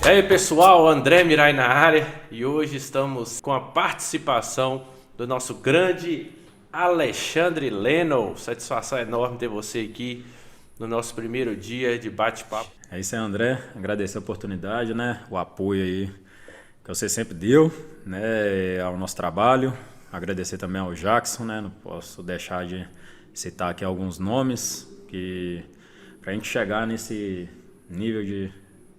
E aí pessoal, André Mirai na área e hoje estamos com a participação do nosso grande Alexandre Leno. Satisfação enorme ter você aqui no nosso primeiro dia de bate-papo. É isso aí, André. Agradecer a oportunidade, né? O apoio aí que você sempre deu, né? Ao nosso trabalho. Agradecer também ao Jackson, né? Não posso deixar de citar aqui alguns nomes que para a gente chegar nesse nível de,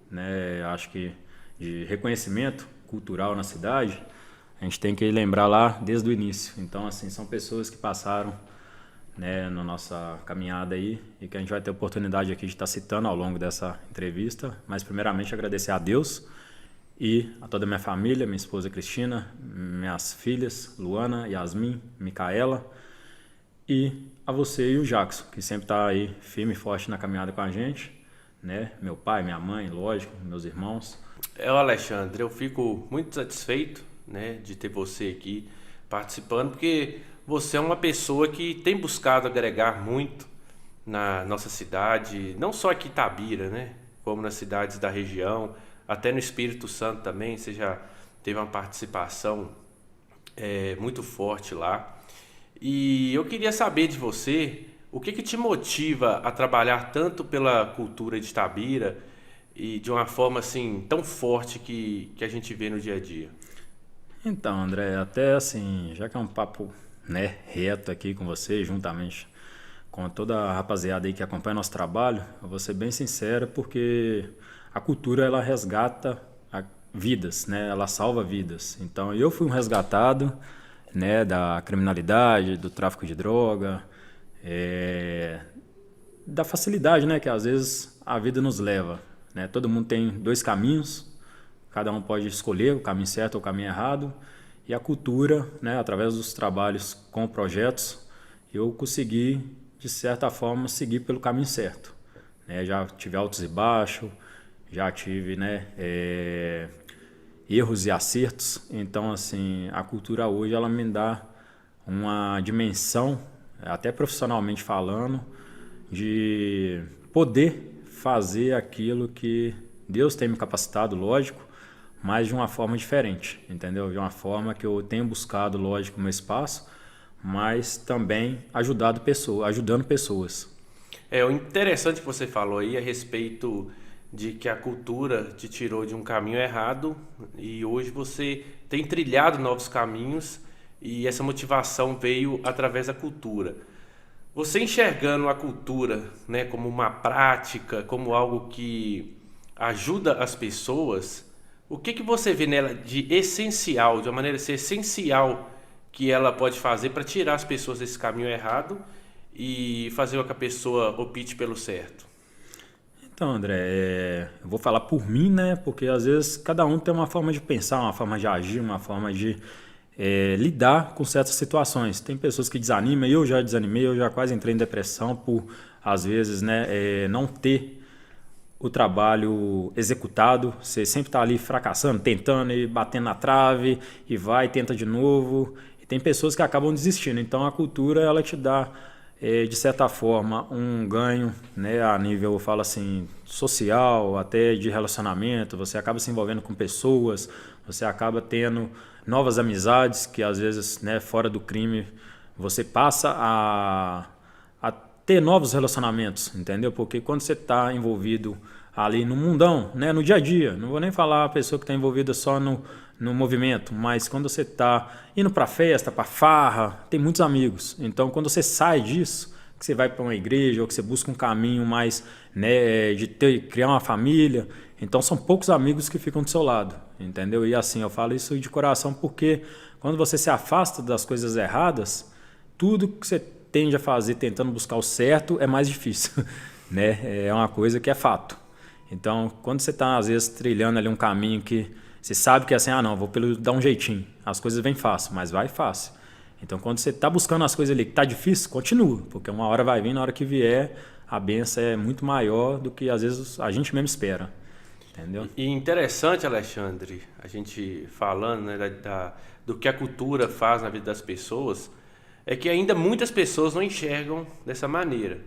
né? Acho que de reconhecimento cultural na cidade, a gente tem que lembrar lá desde o início. Então, assim, são pessoas que passaram, né, na nossa caminhada aí e que a gente vai ter a oportunidade aqui de estar citando ao longo dessa entrevista. Mas primeiramente agradecer a Deus e a toda a minha família, minha esposa Cristina, minhas filhas Luana, Yasmin, Micaela e a você e o Jackson, que sempre está aí firme e forte na caminhada com a gente, né? Meu pai, minha mãe, lógico, meus irmãos. Alexandre, eu fico muito satisfeito, né, de ter você aqui participando, porque você é uma pessoa que tem buscado agregar muito na nossa cidade, não só aqui em Itabira, né, como nas cidades da região, até no Espírito Santo também. Você já teve uma participação muito forte lá. E eu queria saber de você o que te motiva a trabalhar tanto pela cultura de Itabira e de uma forma assim tão forte que a gente vê no dia a dia. Então, André, até assim, já que é um papo, né, reto aqui com você, juntamente com toda a rapaziada aí que acompanha nosso trabalho, eu vou ser bem sincero, porque a cultura ela resgata vidas, né? Ela salva vidas. Então, eu fui um resgatado, né, da criminalidade, do tráfico de droga, da facilidade, né, que às vezes a vida nos leva, né? Todo mundo tem dois caminhos. Cada um pode escolher o caminho certo ou o caminho errado. E a cultura, né, através dos trabalhos com projetos, eu consegui, de certa forma, seguir pelo caminho certo, né? Já tive altos e baixos, já tive, né, erros e acertos. Então, assim, a cultura hoje ela me dá uma dimensão, até profissionalmente falando, de poder fazer aquilo que Deus tem me capacitado, lógico, mas de uma forma diferente, entendeu? De uma forma que eu tenho buscado, lógico, o meu espaço, mas também ajudando pessoas. O interessante que você falou aí a respeito de que a cultura te tirou de um caminho errado e hoje você tem trilhado novos caminhos e essa motivação veio através da cultura. Você enxergando a cultura, né, como uma prática, como algo que ajuda as pessoas, o que você vê nela de essencial, de uma maneira assim, essencial que ela pode fazer para tirar as pessoas desse caminho errado e fazer com que a pessoa opte pelo certo? Então, André, eu vou falar por mim, né? Porque às vezes cada um tem uma forma de pensar, uma forma de agir, uma forma de lidar com certas situações. Tem pessoas que desanimam, eu já desanimei, eu já quase entrei em depressão por, às vezes, né, não ter o trabalho executado. Você sempre está ali fracassando, tentando e batendo na trave e vai, tenta de novo. E tem pessoas que acabam desistindo. Então a cultura ela te dá, de certa forma, um ganho, né, a nível, eu falo assim, social, até de relacionamento. Você acaba se envolvendo com pessoas, você acaba tendo novas amizades que às vezes, né, fora do crime, você passa a ter novos relacionamentos, entendeu? Porque quando você está envolvido ali no mundão, né, no dia a dia, não vou nem falar a pessoa que está envolvida só no movimento, mas quando você está indo para festa, para farra, tem muitos amigos. Então, quando você sai disso, que você vai para uma igreja ou que você busca um caminho mais, né, de criar uma família, então são poucos amigos que ficam do seu lado, entendeu? E assim, eu falo isso de coração porque quando você se afasta das coisas erradas, tudo que você tende a fazer tentando buscar o certo é mais difícil, né? É uma coisa que é fato. Então, quando você está, às vezes, trilhando ali um caminho que você sabe que é assim, não, vou dar um jeitinho, as coisas vêm fácil, mas vai fácil. Então, quando você está buscando as coisas ali que está difícil, continua, porque uma hora vai vir, na hora que vier, a bênção é muito maior do que, às vezes, a gente mesmo espera. Entendeu? E interessante, Alexandre, a gente falando, né, do que a cultura faz na vida das pessoas, é que ainda muitas pessoas não enxergam dessa maneira,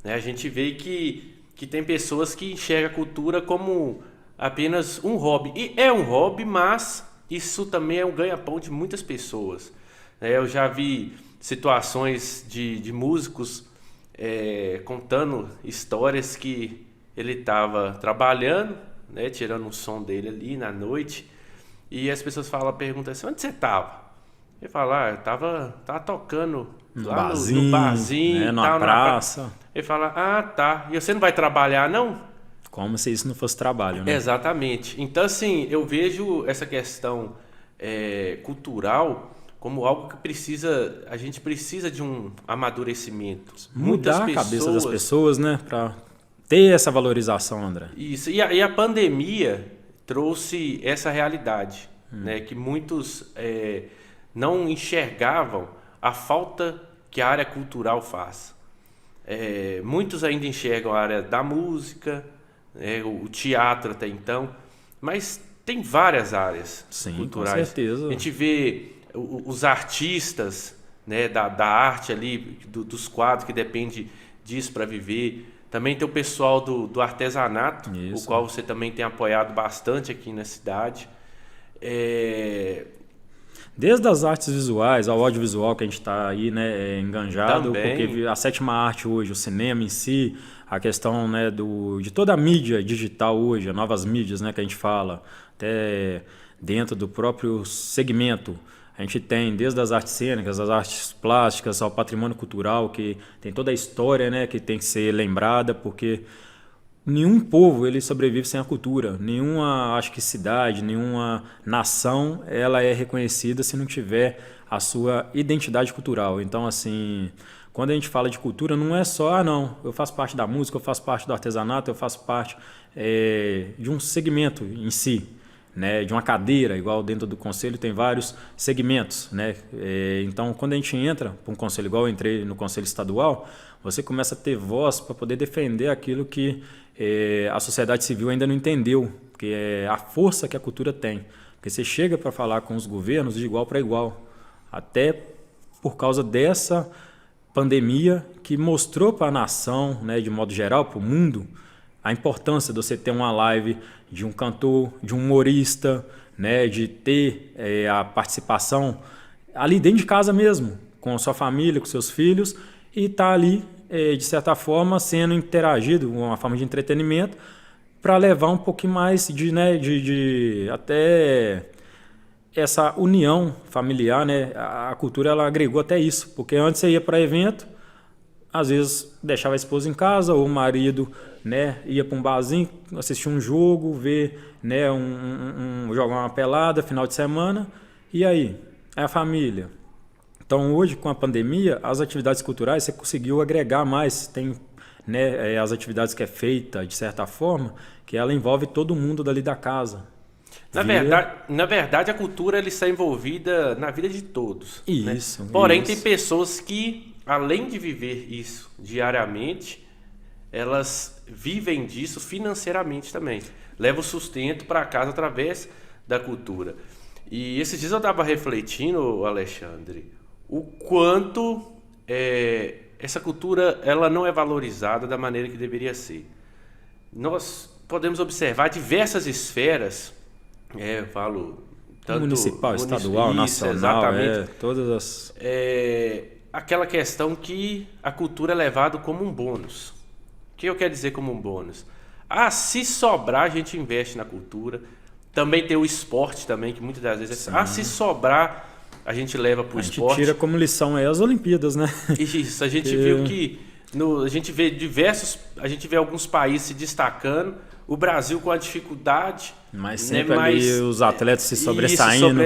né? A gente vê que tem pessoas que enxergam a cultura como apenas um hobby. E é um hobby, mas isso também é um ganha-pão de muitas pessoas. Eu já vi situações de músicos contando histórias que ele estava trabalhando, né, tirando um som dele ali na noite, e as pessoas perguntam assim: onde você estava? Ele fala: eu tava tocando No lá barzinho, no barzinho, né, e numa tal, praça. Ele fala: ah, tá. E você não vai trabalhar, não? Como se isso não fosse trabalho, né? Exatamente. Então, assim, eu vejo essa questão cultural como algo que a gente precisa de um amadurecimento. Mudar a cabeça das pessoas, né? Para ter essa valorização, André. Isso. E a pandemia trouxe essa realidade, né? Que muitos não enxergavam a falta que a área cultural faz. Muitos ainda enxergam a área da música, o teatro até então, mas tem várias áreas culturais. Com certeza. A gente vê os artistas, né, da arte ali, dos quadros, que depende disso para viver. Também tem o pessoal do artesanato, o qual você também tem apoiado bastante aqui na cidade. Desde as artes visuais ao audiovisual, que a gente está aí, né, enganjado, Também. porque a sétima arte hoje, o cinema em si, a questão, né, de toda a mídia digital hoje, as novas mídias, né, que a gente fala, até dentro do próprio segmento, a gente tem desde as artes cênicas, as artes plásticas, ao patrimônio cultural, que tem toda a história, né, que tem que ser lembrada, porque nenhum povo ele sobrevive sem a cultura. Nenhuma, acho que cidade, nenhuma nação, ela é reconhecida se não tiver a sua identidade cultural. Então, assim, quando a gente fala de cultura, não é só, não, eu faço parte da música, eu faço parte do artesanato, eu faço parte de um segmento em si, né, de uma cadeira, igual dentro do conselho tem vários segmentos, né? Então, quando a gente entra para um conselho, igual eu entrei no conselho estadual, você começa a ter voz para poder defender aquilo que a sociedade civil ainda não entendeu, que é a força que a cultura tem. Porque você chega para falar com os governos de igual para igual, até por causa dessa pandemia que mostrou para a nação, né, de modo geral, para o mundo, a importância de você ter uma live de um cantor, de um humorista, né, de ter a participação ali dentro de casa mesmo, com a sua família, com seus filhos, e estar ali, de certa forma, sendo interagido, uma forma de entretenimento, para levar um pouquinho mais de até essa união familiar, né? A cultura ela agregou até isso, porque antes você ia para evento, às vezes deixava a esposa em casa ou o marido, né, ia para um barzinho, assistir um jogo, ver, né, jogar uma pelada final de semana, e aí? É a família. Então hoje com a pandemia, as atividades culturais você conseguiu agregar mais, tem, né, as atividades que é feita de certa forma, que ela envolve todo mundo dali da casa. Na verdade, a cultura ela está envolvida na vida de todos. Isso. Né? Porém, isso. tem pessoas que, além de viver isso diariamente, elas vivem disso financeiramente também. Levam o sustento para casa através da cultura. E esses dias eu estava refletindo, Alexandre, o quanto essa cultura ela não é valorizada da maneira que deveria ser. Nós podemos observar diversas esferas, eu falo tanto municipal, estadual, nacional, exatamente, todas as... aquela questão que a cultura é levada como um bônus. O que eu quero dizer como um bônus? Se sobrar, a gente investe na cultura. Também tem o esporte também, que muitas das vezes se sobrar, a gente leva para o esporte. A gente tira como lição as Olimpíadas, né? Isso, a gente viu que a gente vê alguns países se destacando, o Brasil com a dificuldade, mas sempre ali os atletas se sobressaindo,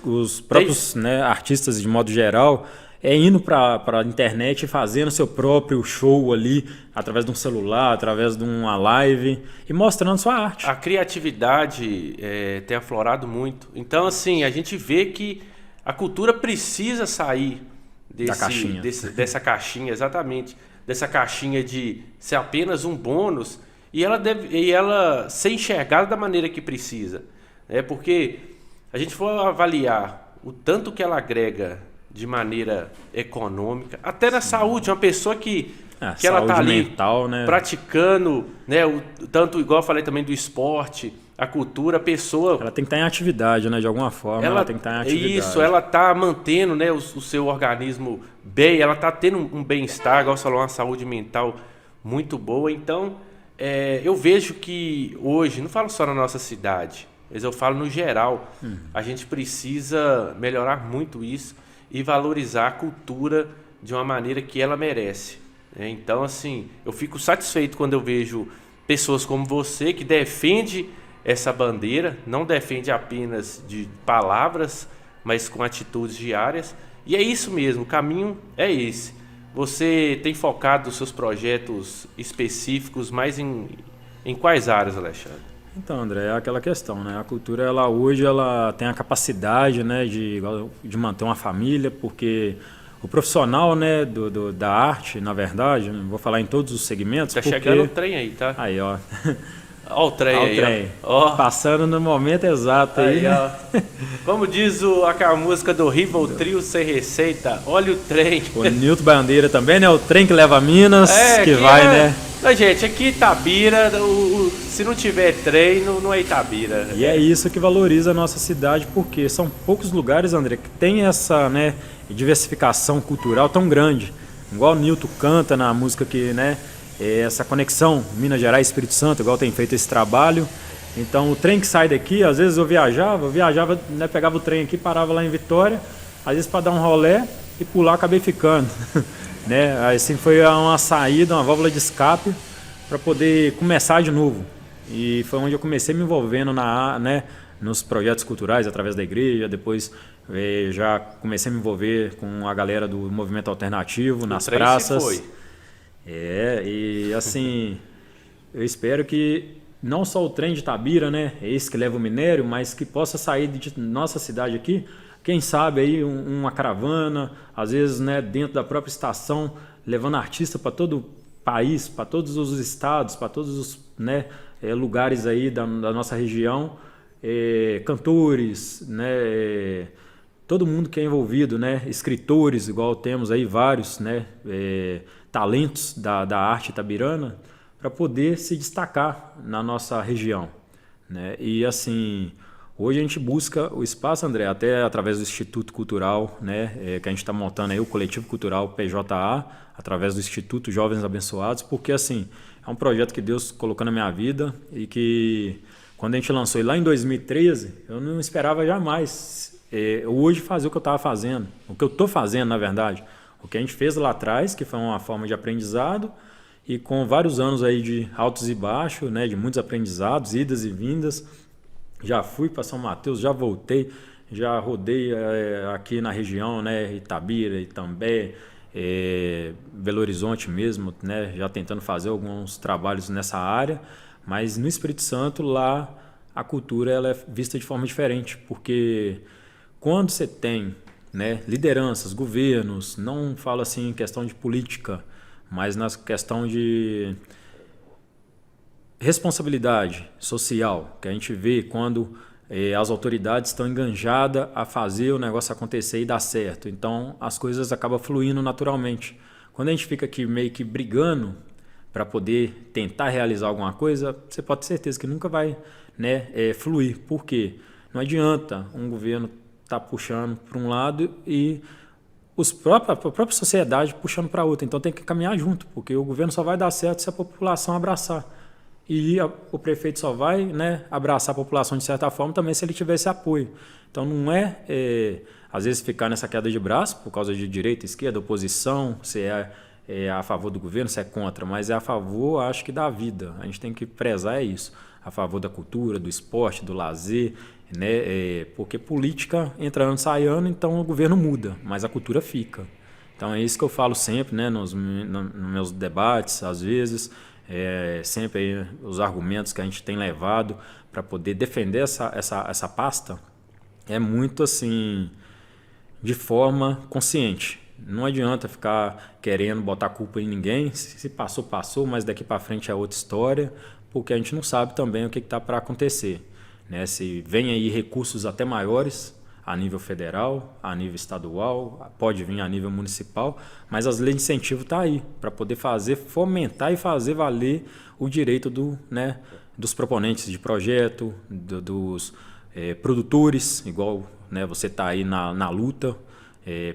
os próprios artistas de modo geral indo para a internet e fazendo seu próprio show ali através de um celular, através de uma live e mostrando sua arte. A criatividade tem aflorado muito. Então, assim, a gente vê que a cultura precisa sair dessa caixinha, exatamente, dessa caixinha de ser apenas um bônus e ela ser enxergada da maneira que precisa. Porque a gente for avaliar o tanto que ela agrega de maneira econômica, até na saúde, uma pessoa que ela saúde está ali mental, né? praticando, né, tanto igual eu falei também do esporte, a cultura, a pessoa... Ela tem que estar em atividade, né? De alguma forma, ela tem que estar em atividade. Isso, ela está mantendo, né, o seu organismo bem, ela está tendo um bem-estar, igual você falou, uma saúde mental muito boa. Então, eu vejo que hoje, não falo só na nossa cidade, mas eu falo no geral, a gente precisa melhorar muito isso e valorizar a cultura de uma maneira que ela merece. Né? Então, assim, eu fico satisfeito quando eu vejo pessoas como você que defende essa bandeira, não defende apenas de palavras, mas com atitudes diárias. E é isso mesmo, o caminho é esse. Você tem focado os seus projetos específicos mais em quais áreas, Alexandre? Então, André, é aquela questão, né? A cultura, ela hoje, ela tem a capacidade, né, de manter uma família, porque o profissional, né, da arte, na verdade, vou falar em todos os segmentos. Tá chegando o trem aí, tá? Aí, ó. Olha o trem aí. Trem. Ó. Passando no momento exato aí. Ó. Como diz aquela música do Rival Trio Sem Receita, olha o trem. O Nilton Bandeira também, né? O trem que leva a Minas, que vai, né? Não, gente, aqui Itabira, se não tiver trem, não é Itabira. E é isso que valoriza a nossa cidade, porque são poucos lugares, André, que tem essa, né, diversificação cultural tão grande. Igual o Nilton canta na música que, né? Essa conexão Minas Gerais e Espírito Santo, igual tem feito esse trabalho. Então o trem que sai daqui, às vezes eu viajava, né, pegava o trem aqui, parava lá em Vitória, às vezes para dar um rolé e pular, acabei ficando. Né? Assim foi uma saída, uma válvula de escape para poder começar de novo. E foi onde eu comecei me envolvendo né, nos projetos culturais através da igreja, depois já comecei a me envolver com a galera do movimento alternativo nas praças. Foi. E assim, eu espero que não só o trem de Itabira, né, é esse que leva o minério, mas que possa sair de nossa cidade aqui, quem sabe aí uma caravana, às vezes, né, dentro da própria estação, levando artista para todo o país, para todos os estados, para todos os, né, lugares aí da nossa região, cantores, né, todo mundo que é envolvido, né, escritores, igual temos aí vários, né, talentos da arte itabirana, para poder se destacar na nossa região, né? E assim, hoje a gente busca o espaço, André, até através do Instituto Cultural, né, que a gente está montando aí o Coletivo Cultural PJA, através do Instituto Jovens Abençoados, porque assim, é um projeto que Deus colocou na minha vida e que quando a gente lançou ele lá em 2013, eu não esperava jamais hoje fazer o que eu estava fazendo, o que eu estou fazendo, na verdade. O que a gente fez lá atrás, que foi uma forma de aprendizado, e com vários anos aí de altos e baixos, né, de muitos aprendizados, idas e vindas. Já fui para São Mateus, já voltei, já rodei aqui na região, né, Itabira, Itambé, Belo Horizonte mesmo, né, já tentando fazer alguns trabalhos nessa área, mas no Espírito Santo, lá, a cultura ela é vista de forma diferente, porque quando você tem, né, lideranças, governos, não falo assim em questão de política, mas na questão de responsabilidade social, que a gente vê quando as autoridades estão enganjadas a fazer o negócio acontecer e dar certo. Então, as coisas acabam fluindo naturalmente. Quando a gente fica aqui meio que brigando para poder tentar realizar alguma coisa, você pode ter certeza que nunca vai, né, fluir. Por quê? Não adianta um governo estar puxando para um lado e a própria sociedade puxando para outra. Então tem que caminhar junto, porque o governo só vai dar certo se a população abraçar. E o prefeito só vai, né, abraçar a população de certa forma também se ele tiver esse apoio. Então não às vezes ficar nessa queda de braço por causa de direita, esquerda, oposição, se é a favor do governo, se é contra, mas é a favor, acho que da vida. A gente tem que prezar isso, a favor da cultura, do esporte, do lazer, né? Porque política entra ano, sai ano, então o governo muda, mas a cultura fica. Então é isso que eu falo sempre, né, nos meus debates, às vezes, sempre aí, os argumentos que a gente tem levado para poder defender essa pasta é muito assim, de forma consciente. Não adianta ficar querendo botar culpa em ninguém, se passou, passou, mas daqui para frente é outra história, porque a gente não sabe também o que está para acontecer. Né? Se vem aí recursos até maiores, a nível federal, a nível estadual, pode vir a nível municipal, mas as leis de incentivo estão aí para poder fomentar e fazer valer o direito dos proponentes de projeto, dos produtores, igual, né, você está aí na luta,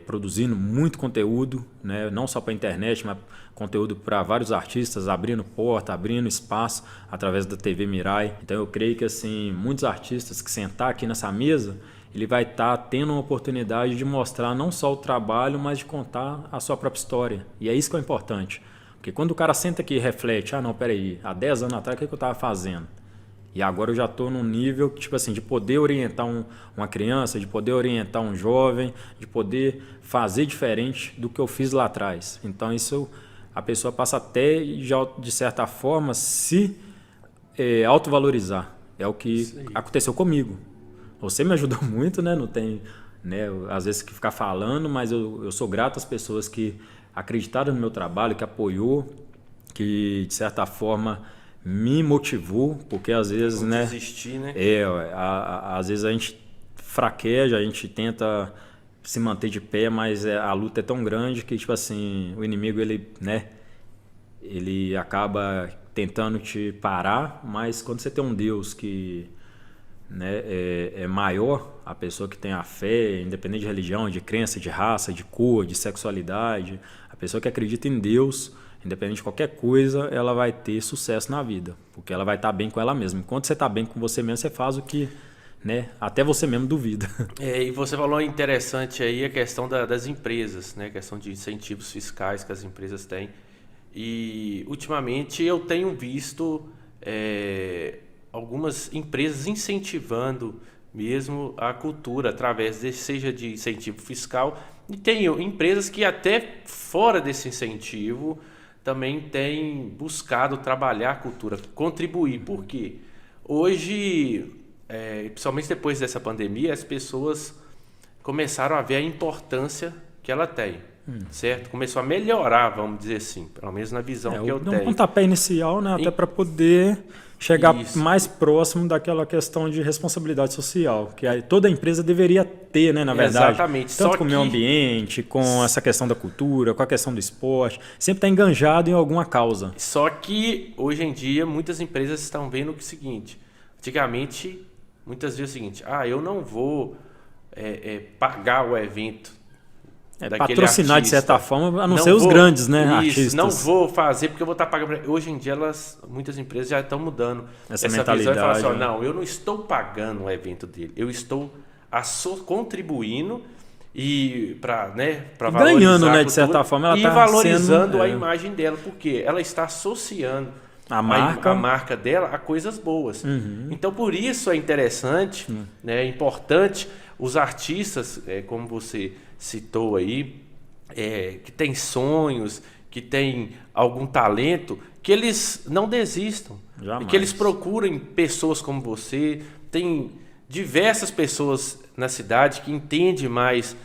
produzindo muito conteúdo, né, não só para a internet, mas conteúdo para vários artistas, abrindo porta, abrindo espaço através da TV Mirai. Então eu creio que assim, muitos artistas que sentar aqui nessa mesa, ele vai estar tendo uma oportunidade de mostrar não só o trabalho, mas de contar a sua própria história. E é isso que é importante. Porque quando o cara senta aqui e reflete, não, peraí, há 10 anos atrás o que eu estava fazendo? E agora eu já estou num nível tipo assim, de poder orientar uma criança, de poder orientar um jovem, de poder fazer diferente do que eu fiz lá atrás. Então isso a pessoa passa até, já, de certa forma, se autovalorizar. É o que aconteceu comigo. Você me ajudou muito, né? Não tem, né, às vezes que ficar falando, mas eu sou grato às pessoas que acreditaram no meu trabalho, que apoiou, que de certa forma me motivou, porque às vezes, né? Desistir, né? Às vezes a gente fraqueja, a gente tenta se manter de pé, mas a luta é tão grande que tipo assim, o inimigo ele acaba tentando te parar, mas quando você tem um Deus que, né, é maior, a pessoa que tem a fé, independente de religião, de crença, de raça, de cor, de sexualidade, a pessoa que acredita em Deus, independente de qualquer coisa, ela vai ter sucesso na vida, porque ela vai estar bem com ela mesma. Enquanto você está bem com você mesmo, você faz o que, né, até você mesmo duvida. E você falou interessante aí a questão das empresas, né, a questão de incentivos fiscais que as empresas têm. E ultimamente eu tenho visto algumas empresas incentivando mesmo a cultura através seja de incentivo fiscal, e tem empresas que até fora desse incentivo também têm buscado trabalhar a cultura, contribuir. Por quê? Hoje, principalmente depois dessa pandemia, as pessoas começaram a ver a importância que ela tem. Certo? Começou a melhorar, vamos dizer assim, pelo menos na visão que eu tenho. Um pontapé inicial, né, até para poder chegar mais próximo daquela questão de responsabilidade social, que toda empresa deveria ter, né, na verdade. Exatamente. Tanto com o meio ambiente, com essa questão da cultura, com a questão do esporte, sempre está enganjado em alguma causa. Só que, hoje em dia, muitas empresas estão vendo o seguinte, antigamente, muitas vezes é o seguinte, eu não vou pagar o evento, patrocinar artista, de certa forma, a não ser os grandes, né, artistas. Não vou fazer porque eu vou estar pagando. Hoje em dia, muitas empresas já estão mudando essa mentalidade. Visão e falam assim, né? não, eu não estou pagando o evento dele, eu estou contribuindo e para valorizar ganhando, né, cultura, de certa forma, ela e tá valorizando a imagem dela, porque ela está associando a marca dela a coisas boas. Então, por isso é interessante, né, é importante os artistas, como você citou aí, que tem sonhos, que tem algum talento, que eles não desistam. Jamais. E que eles procurem pessoas como você. Tem diversas pessoas na cidade que entendem mais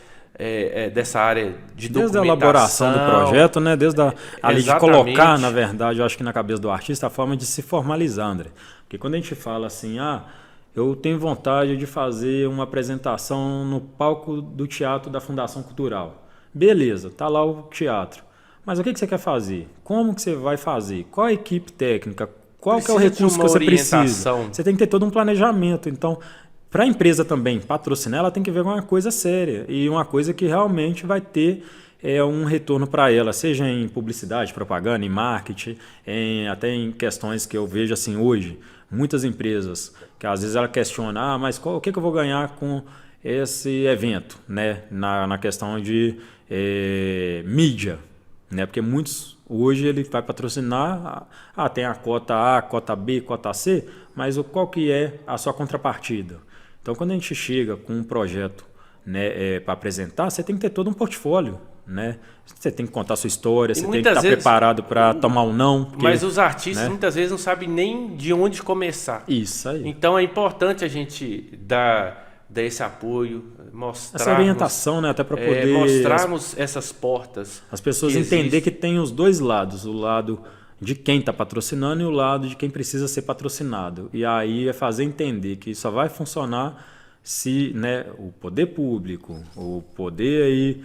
dessa área de documentação. Desde a elaboração do projeto, né? Desde ali de colocar, na verdade, eu acho que na cabeça do artista, a forma de se formalizar, André. Porque quando a gente fala assim, eu tenho vontade de fazer uma apresentação no palco do teatro da Fundação Cultural. Beleza, tá lá o teatro. Mas o que você quer fazer? Como que você vai fazer? Qual a equipe técnica? Qual que é o recurso que você precisa? Você tem que ter todo um planejamento. Então, para a empresa também patrocinar, ela tem que ver uma coisa séria e uma coisa que realmente vai ter um retorno para ela, seja em publicidade, propaganda, em marketing, até em questões que eu vejo assim hoje. Muitas empresas que às vezes ela questiona, mas o que eu vou ganhar com esse evento, né? Na questão de mídia, né? Porque muitos hoje ele vai patrocinar, tem a cota A, cota B, cota C, mas qual que é a sua contrapartida? Então quando a gente chega com um projeto, né, para apresentar, você tem que ter todo um portfólio. Né? Você tem que contar a sua história, você tem que estar preparado para tomar um não. Porque, mas os artistas, né, muitas vezes não sabem nem de onde começar. Isso aí. Então é importante a gente dar esse apoio, mostrar essa orientação, né, até para poder mostrarmos essas portas. As pessoas entender que tem os dois lados, o lado de quem está patrocinando e o lado de quem precisa ser patrocinado. E aí é fazer entender que só vai funcionar se, né, o poder público, o poder aí,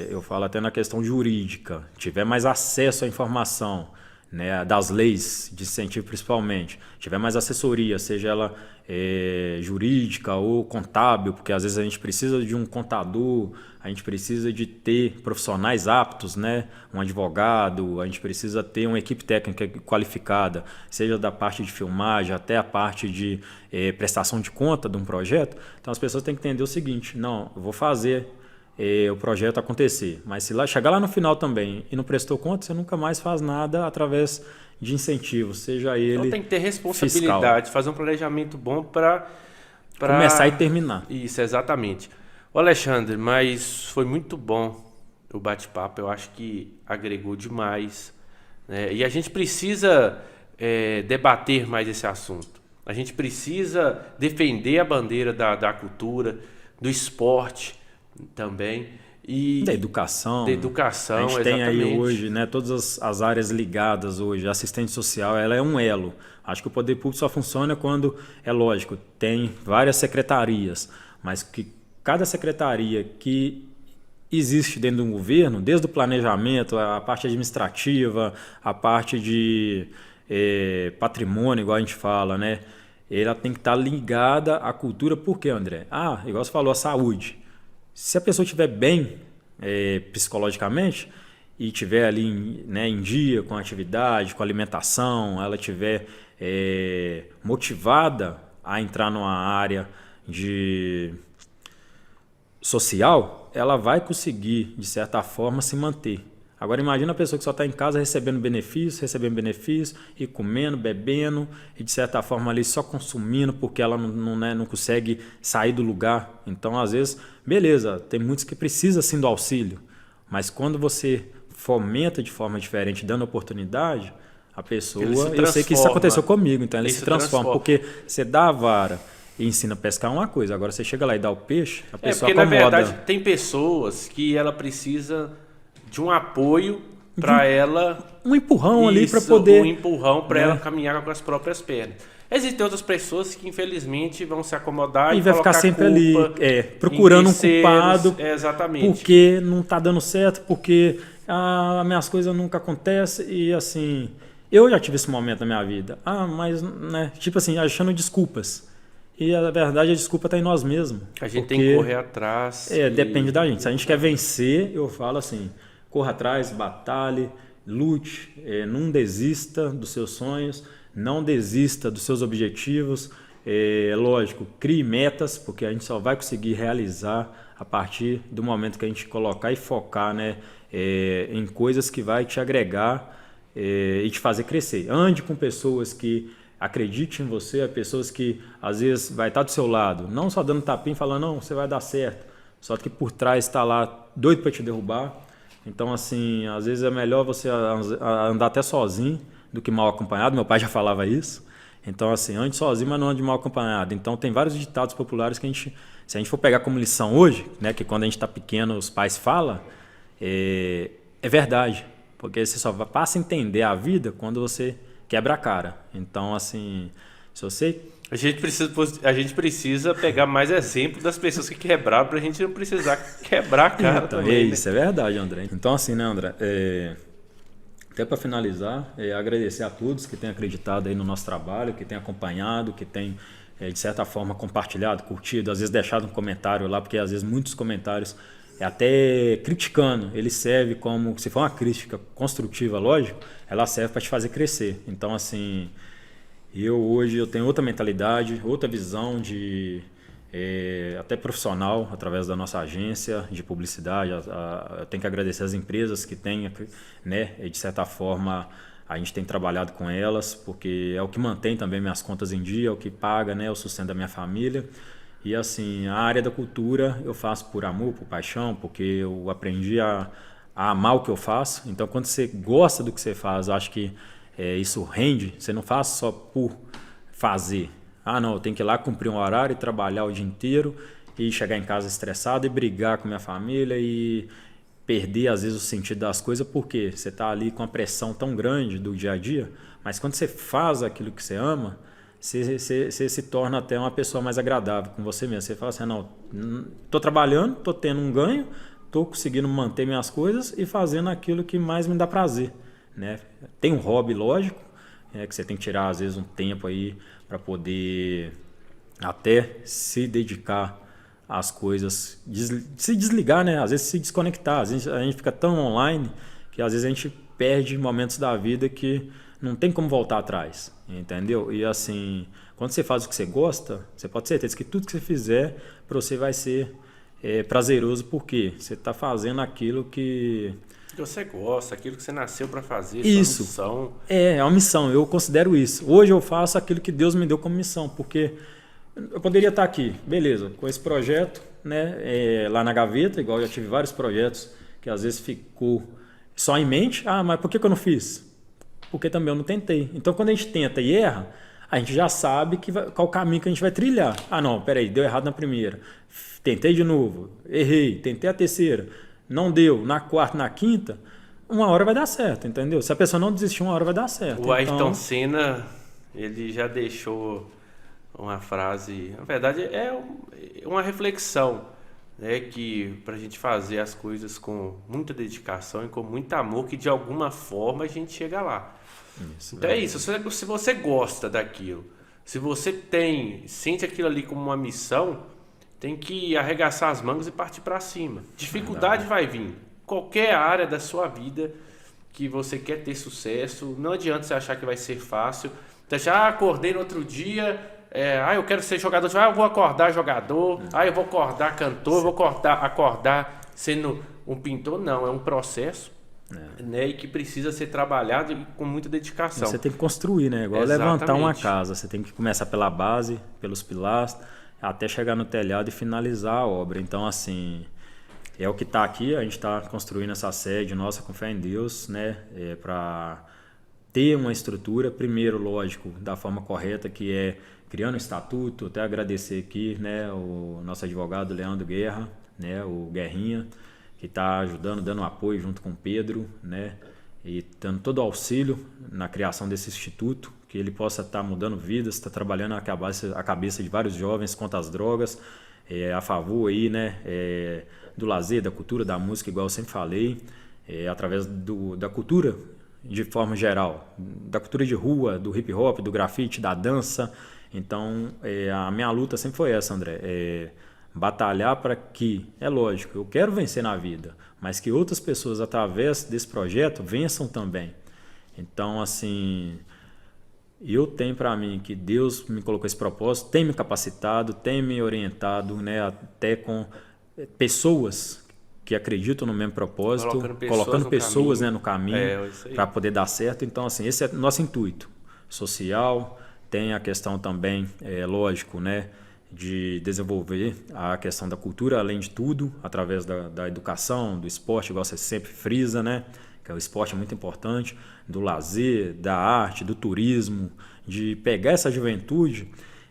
eu falo até na questão jurídica, tiver mais acesso à informação, né, das leis de incentivo principalmente, tiver mais assessoria, seja ela jurídica ou contábil, porque às vezes a gente precisa de um contador, a gente precisa de ter profissionais aptos, né, um advogado, a gente precisa ter uma equipe técnica qualificada, seja da parte de filmagem até a parte de prestação de conta de um projeto. Então as pessoas têm que entender o seguinte: não, eu vou fazer o projeto acontecer, mas se chegar lá no final também e não prestou conta, você nunca mais faz nada através de incentivos, seja ele então tem que ter responsabilidade, fiscal. fazer um planejamento bom para Começar e terminar. Isso, exatamente. Ô Alexandre, mas foi muito bom o bate-papo, eu acho que agregou demais, né? E a gente precisa debater mais esse assunto. A gente precisa defender a bandeira da cultura, do esporte também. E Da educação. da educação, A gente exatamente. tem aí hoje, né, todas as áreas ligadas hoje. A assistente social, ela é um elo. Acho que o poder público só funciona quando, é lógico, tem várias secretarias, mas que cada secretaria que existe dentro de um governo, desde o planejamento, a parte administrativa, a parte de patrimônio, igual a gente fala, né? Ela tem que estar ligada à cultura. Por quê, André? Igual você falou, a saúde. Se a pessoa estiver bem psicologicamente e estiver ali, né, em dia com a atividade, com a alimentação, ela estiver motivada a entrar numa área de social, ela vai conseguir, de certa forma, se manter. Agora imagina a pessoa que só está em casa recebendo benefício e comendo, bebendo e de certa forma ali só consumindo porque ela não consegue sair do lugar. Então às vezes, beleza, tem muitos que precisam sim do auxílio, mas quando você fomenta de forma diferente, dando oportunidade, a pessoa, eu sei que isso aconteceu comigo, então ela se transforma, porque você dá a vara e ensina a pescar uma coisa, agora você chega lá e dá o peixe, a pessoa porque acomoda. na verdade tem pessoas que ela precisa de um apoio para ela, um empurrão ali para poder, um empurrão para ela caminhar com as próprias pernas. Existem outras pessoas que infelizmente vão se acomodar e vai ficar sempre ali procurando um culpado, exatamente, porque não está dando certo, porque as minhas coisas nunca acontecem. E assim, eu já tive esse momento na minha vida, mas né, tipo assim, achando desculpas. E a verdade, a desculpa está em nós mesmos. A gente tem que correr atrás. Depende da gente. Se a gente quer vencer, eu falo assim: corra atrás, batalhe, lute, não desista dos seus sonhos, não desista dos seus objetivos. Lógico, crie metas, porque a gente só vai conseguir realizar a partir do momento que a gente colocar e focar, né, em coisas que vai te agregar e te fazer crescer. Ande com pessoas que acreditem em você, pessoas que às vezes vai estar do seu lado, não só dando tapinha e falando, não, você vai dar certo, só que por trás está lá doido para te derrubar. Então, assim, às vezes é melhor você andar até sozinho do que mal acompanhado. Meu pai já falava isso. Então, assim, ande sozinho, mas não ande mal acompanhado. Então, tem vários ditados populares que se a gente for pegar como lição hoje, né, que quando a gente está pequeno os pais falam, é verdade. Porque você só passa a entender a vida quando você quebra a cara. Então, assim, se você... A gente precisa pegar mais exemplo das pessoas que quebraram para a gente não precisar quebrar a cara então, também. Isso é verdade, André. Então, assim, né, André? Até para finalizar, agradecer a todos que têm acreditado aí no nosso trabalho, que têm acompanhado, que têm, de certa forma, compartilhado, curtido, às vezes deixado um comentário lá, porque às vezes muitos comentários, até criticando, ele serve como, se for uma crítica construtiva, lógico, ela serve para te fazer crescer. Então, assim... Hoje eu tenho outra mentalidade, outra visão de até profissional através da nossa agência de publicidade. Eu tenho que agradecer as empresas que têm, né, de certa forma a gente tem trabalhado com elas, porque é o que mantém também minhas contas em dia, é o que paga, né, o sustento da minha família. E assim, a área da cultura eu faço por amor, por paixão, porque eu aprendi a amar o que eu faço. Então quando você gosta do que você faz, eu acho que isso rende. Você não faz só por fazer. Não, eu tenho que ir lá cumprir um horário e trabalhar o dia inteiro e chegar em casa estressado e brigar com minha família e perder às vezes o sentido das coisas, porque você está ali com a pressão tão grande do dia a dia. Mas quando você faz aquilo que você ama, você se torna até uma pessoa mais agradável com você mesmo. Você fala assim, não, tô trabalhando, tô tendo um ganho, tô conseguindo manter minhas coisas e fazendo aquilo que mais me dá prazer, né? Tem um hobby, lógico, que você tem que tirar às vezes um tempo aí para poder até se dedicar às coisas, se desligar, né? Às vezes se desconectar, às vezes a gente fica tão online que às vezes a gente perde momentos da vida que não tem como voltar atrás, entendeu? E assim, quando você faz o que você gosta, você pode ter certeza que tudo que você fizer para você vai ser prazeroso, porque você está fazendo aquilo que você gosta, aquilo que você nasceu para fazer, isso, sua missão. É uma missão, eu considero isso. Hoje eu faço aquilo que Deus me deu como missão, porque eu poderia estar aqui, beleza, com esse projeto, né, lá na gaveta, igual eu já tive vários projetos que às vezes ficou só em mente. Ah, mas por que eu não fiz? Porque também eu não tentei. Então, quando a gente tenta e erra, a gente já sabe qual caminho que a gente vai trilhar. Ah, não, peraí, deu errado na primeira. Tentei de novo, errei, tentei a terceira, não deu, na quarta, na quinta, uma hora vai dar certo, entendeu? Se a pessoa não desistir, uma hora vai dar certo. O Ayrton Senna, ele já deixou uma frase, na verdade é uma reflexão, né, que pra gente fazer as coisas com muita dedicação e com muito amor, que de alguma forma a gente chega lá. Isso, então é isso, se você gosta daquilo, se você sente aquilo ali como uma missão, tem que arregaçar as mangas e partir para cima. Dificuldade vai vir, qualquer área da sua vida que você quer ter sucesso, não adianta você achar que vai ser fácil. Você já acordei no outro dia, eu quero ser jogador, eu vou acordar jogador, eu vou acordar cantor, eu vou acordar sendo um pintor. Não, é um processo, né, e que precisa ser trabalhado com muita dedicação. Você tem que construir, né? Igual levantar uma casa, você tem que começar pela base, pelos pilares, até chegar no telhado e finalizar a obra. Então, assim, é o que está aqui, a gente está construindo essa sede nossa com fé em Deus, né, para ter uma estrutura, primeiro, lógico, da forma correta, que é criando um estatuto. Até agradecer aqui, né, o nosso advogado Leandro Guerra, né, o Guerrinha, que está ajudando, dando apoio junto com o Pedro, né, e dando todo o auxílio na criação desse instituto, que ele possa estar mudando vidas, está trabalhando a cabeça de vários jovens contra as drogas, a favor aí, né, do lazer, da cultura, da música, igual eu sempre falei, através da cultura de forma geral, da cultura de rua, do hip hop, do grafite, da dança. Então, a minha luta sempre foi essa, André, batalhar para que, é lógico, eu quero vencer na vida, mas que outras pessoas, através desse projeto, vençam também. Então, assim, eu tenho para mim que Deus me colocou esse propósito, tem me capacitado, tem me orientado, né, até com pessoas que acreditam no mesmo propósito, colocando pessoas no caminho para poder dar certo. Então, assim, esse é o nosso intuito social. Tem a questão também, lógico, né, de desenvolver a questão da cultura, além de tudo, através da educação, do esporte, igual você sempre frisa, né, que o esporte é muito importante, do lazer, da arte, do turismo, de pegar essa juventude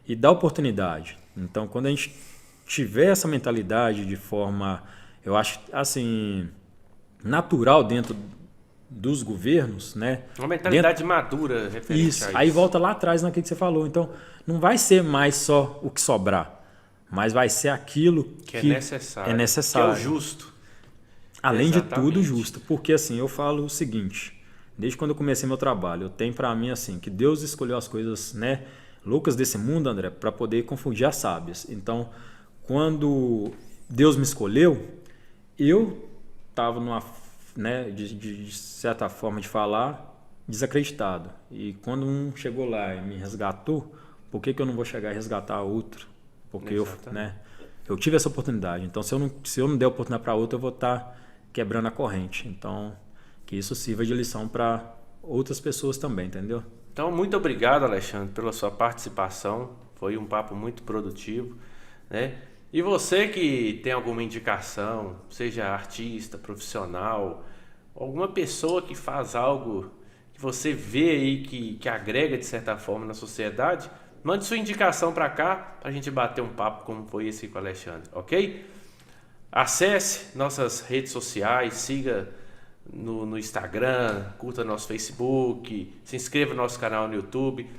e dar oportunidade. Então, quando a gente tiver essa mentalidade de forma, eu acho, assim, natural dentro dos governos, né? Uma mentalidade madura referente isso, a isso. Aí volta lá atrás naquilo que você falou. Então, não vai ser mais só o que sobrar, mas vai ser aquilo que é necessário. Que é o justo. Além de tudo, justo. Porque, assim, eu falo o seguinte, desde quando eu comecei meu trabalho, eu tenho para mim, assim, que Deus escolheu as coisas, né, loucas desse mundo, André, para poder confundir as sábias. Então, quando Deus me escolheu, eu estava numa, né, de certa forma de falar, desacreditado. E quando um chegou lá e me resgatou, por que eu não vou chegar e resgatar outro? Porque eu tive essa oportunidade. Então, se eu não der oportunidade para outro, eu vou estar quebrando a corrente. Então, que isso sirva de lição para outras pessoas também, entendeu? Então, muito obrigado, Alexandre, pela sua participação. Foi um papo muito produtivo, né? E você que tem alguma indicação, seja artista, profissional, alguma pessoa que faz algo que você vê aí que agrega de certa forma na sociedade, mande sua indicação para cá, para a gente bater um papo como foi esse com o Alexandre, ok? Acesse nossas redes sociais, siga no Instagram, curta nosso Facebook, se inscreva no nosso canal no YouTube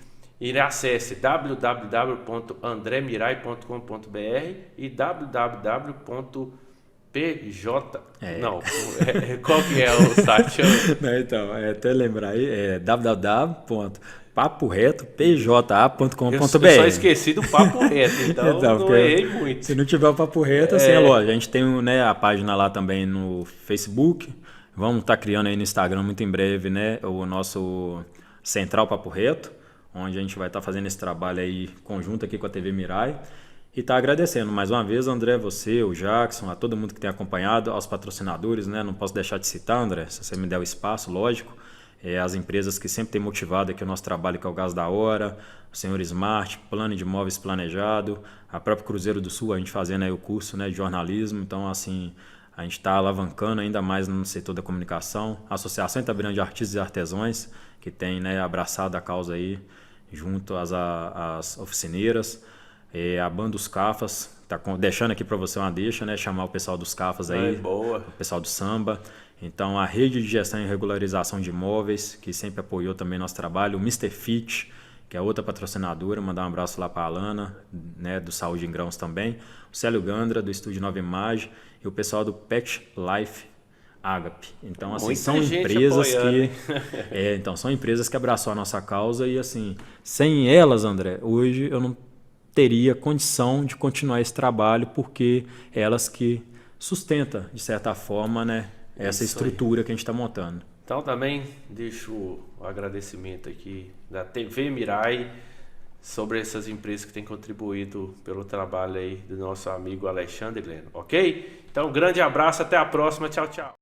E acesse www.andremirai.com.br e www.pj. Não, qual que é o site? Não, então, até lembrar aí, www.paporetopja.com.br. Eu só esqueci do Papo Reto, então não errei muito. Se não tiver o Papo Reto, assim, é lógico. A gente tem, né, a página lá também no Facebook. Vamos estar criando aí no Instagram muito em breve, né, o nosso Central Papo Reto, onde a gente vai estar fazendo esse trabalho aí conjunto aqui com a TV Mirai. E tá agradecendo mais uma vez, André, você, o Jackson, a todo mundo que tem acompanhado, aos patrocinadores, né? Não posso deixar de citar, André, se você me der o espaço, lógico. As empresas que sempre têm motivado aqui o nosso trabalho, que é o Gás da Hora, o Senhor Smart, Plano de Imóveis Planejado, a própria Cruzeiro do Sul, a gente fazendo aí o curso, né, de jornalismo. Então, assim, a gente está alavancando ainda mais no setor da comunicação. A Associação Itabirana de Artistas e Artesãos, que tem, né, abraçado a causa aí, junto às oficineiras. A banda dos Cafas, tá deixando aqui para você uma deixa, né? Chamar o pessoal dos Cafas aí, boa. O pessoal do samba. Então, a Rede de Gestão e Regularização de Imóveis, que sempre apoiou também nosso trabalho. O Mr. Fit, que é outra patrocinadora, mandar um abraço lá para a Alana, né? Do Saúde em Grãos também. O Célio Gandra, do Estúdio Nova Imagem. E o pessoal do Pet Life Agape. Então, assim, são empresas então, são empresas que abraçou a nossa causa e, assim, sem elas, André, hoje eu não teria condição de continuar esse trabalho, porque elas que sustentam, de certa forma, né, essa estrutura que a gente está montando. Então também deixo o agradecimento aqui da TV Mirai sobre essas empresas que têm contribuído pelo trabalho aí do nosso amigo Alexandre Gleno, ok? Então um grande abraço, até a próxima, tchau, tchau.